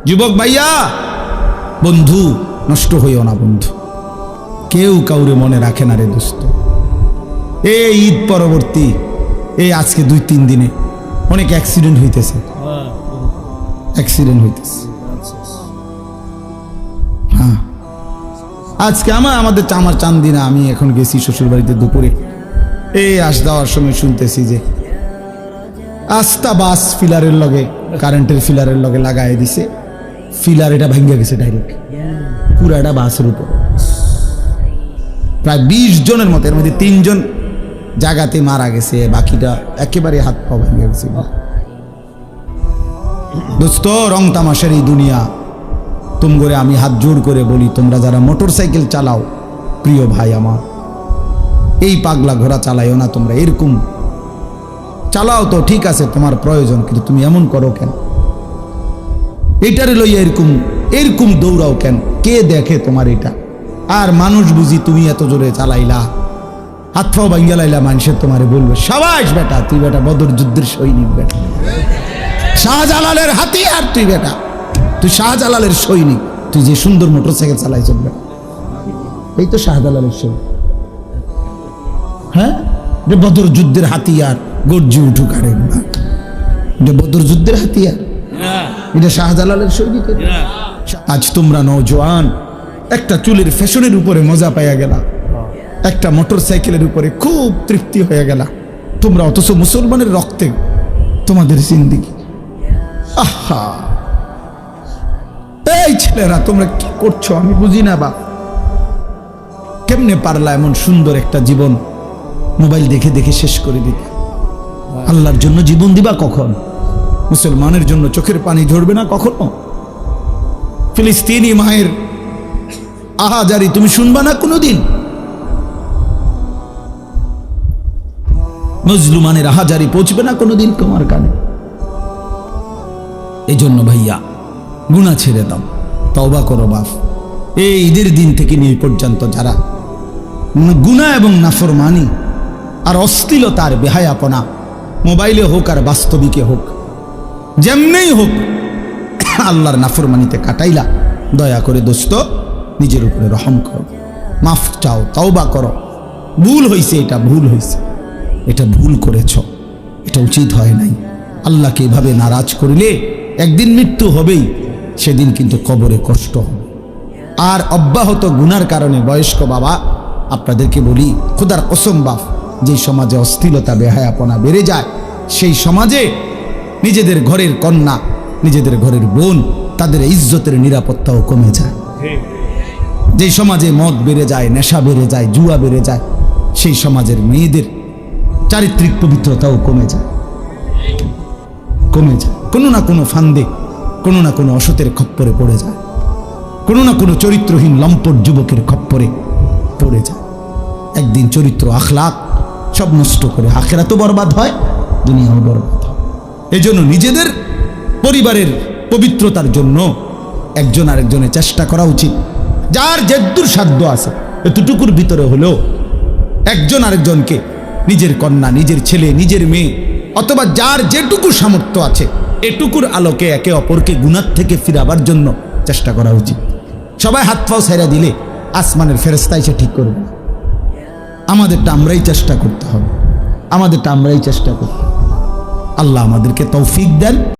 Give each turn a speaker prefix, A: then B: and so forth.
A: যুবক ভাইয়া, বন্ধু নষ্ট হইও না বন্ধু, কেউ কাউরে মনে রাখে না রে দোস্ত। এই ঈদ পরবর্তী এই আজকে 2-3 দিনে অনেক অ্যাক্সিডেন্ট হইতেছে, হ্যাঁ। আজকে আমার চান্দিনা, আমি এখন গেছি শ্বশুর বাড়িতে দুপুরে, এই যাওয়ার সময় শুনতেছি যে আস্তা বাস ফিলারের লগে, কারেন্টের ফিলারের লগে লাগাই দিছে, ফিলার এটা ভাঙ্গা গেছে ডাইরেক্ট পুরাটা বাসের উপর। প্রায় 20 জনের মতো, এর মধ্যে 3 জন জায়গাতে মারা গেছে, বাকিটা একেবারে হাত পা ভেঙে গেছে। দোস্ত, রং তামাশার এই দুনিয়া, তোমরা আমি হাত জোর করে বলি, তোমরা যারা মোটরসাইকেল চালাও, প্রিয় ভাই আমার, এই পাগলা ঘোড়া চালাইও না তোমরা। এরকম চালাও তো ঠিক আছে, তোমার প্রয়োজন, কিন্তু তুমি এমন করো কেন? এটারে লইয়া এরকম দৌড়াও কেন? কে দেখে তোমার এটা? আর মানুষ বুঝি তুমি এত জোরে চালাইলা, হাত পাও ভাঙ্গা লাইলা, মানুষের তোমারে বলবে সাবাস বেটা, তুই বেটা বদর যুদ্ধের সৈনিক, বেটা শাহজালালের হাতিয়ার, তুই শাহজালালের সৈনিক, তুই যে সুন্দর মোটরসাইকেল চালাইছ, এই তো শাহজালালের সৈনিক। হ্যাঁ, যে বদর যুদ্ধের হাতিয়ার, গর্জি উঠুক, আরে এটা বদর যুদ্ধের হাতিয়ার, এটা শাহজালালের সৈনিক। আজ তোমরা নওজোয়ান একটা চুলের ফ্যাশনের উপরে মজা পাইয়া গেলা, একটা মোটরসাইকেলের উপরে খুব তৃপ্তি হয়ে গেলা তোমরা, অথচ মুসলমানের রক্তে তোমাদের জিন্দেগি। আহা, এই ছেলেরা তোমরা কি করছো আমি বুঝি না। বা কেমনে পারলা এমন সুন্দর একটা জীবন মোবাইল দেখে দেখে শেষ করে দিতে? আল্লাহর জন্য জীবন দিবা কখন? মুসলমানের জন্য চোখের পানি ঝরবে না কখনো? ফিলিস্তিনি মায়ের আহাজারি তুমি শুনবা না কোনোদিন? মজলুমানের আহাজারি পৌঁছবে না কোনোদিন তোমার কানে? এই জন্য ভাইয়া, গুনাহ ছেড়ে দাও, তওবা করো বাপ। এই ঈদের দিন থেকে নিয়ে পর্যন্ত যারা গুনাহ এবং নাফরমানি আর অশ্লীলতার বেহায়াপনা, মোবাইলে হোক আর বাস্তবিকে হোক, যেমনেই হোক, আল্লাহর নাফরমানিতে কাটাইলা, দয়া করে দোস্ত নিজের উপরে রহম করো, মাফ চাও, তওবা করো। ভুল হয়েছে, এটা ভুল হয়েছে, এটা ভুল করেছ, এটা উচিত হয় নাই। আল্লাহকে এভাবে নারাজ করিলে একদিন মৃত্যু হবেই, সেদিন কিন্তু কবরে কষ্ট হবে। আর অব্যাহত গুনার কারণে বয়স্ক বাবা, আপনাদেরকে বলি খোদার কসম বাপ, যে সমাজে অশ্লীলতা বেহায়াপনা বেড়ে যায়, সেই সমাজে নিজেদের ঘরের কন্যা, নিজেদের ঘরের বোন, তাদের ইজ্জতের নিরাপত্তাও কমে যায়। যে সমাজে মদ বেড়ে যায়, নেশা বেড়ে যায়, জুয়া বেড়ে যায়, সেই সমাজের মেয়েদের চারিত্রিক পবিত্রতাও কমে যায়। কোনো না কোনো ফান্দে, কোনো না কোনো অসতের খপ্পরে পড়ে যায়, কোনো না কোনো চরিত্রহীন লম্পট যুবকের খপ্পরে পড়ে যায়। একদিন চরিত্র আখলাক সব নষ্ট করে আখিরাতও বরবাদ হয়, দুনিয়াও বরবাদ হয়। এজন্য নিজেদের পরিবারের পবিত্রতার জন্য একজন আরেকজনের চেষ্টা করা উচিত। যার যেদূর সাধ্য আছে, এতটুকুর ভিতরে হলেও একজন আরেকজনকে, নিজের কন্যা, নিজের ছেলে, নিজের মেয়ে, অথবা যার যেটুকু সামর্থ্য আছে, এটুকুর আলোকে একে অপরকে গুনাহ থেকে ফিরাবার জন্য চেষ্টা করা উচিত। সবাই হাত পাও ছাইরা দিলে আসমানের ফেরেশতা এসে ঠিক করবে না। আমাদেরটা আমরাই চেষ্টা করতে হবে, আল্লাহ আমাদেরকে তৌফিক দেন।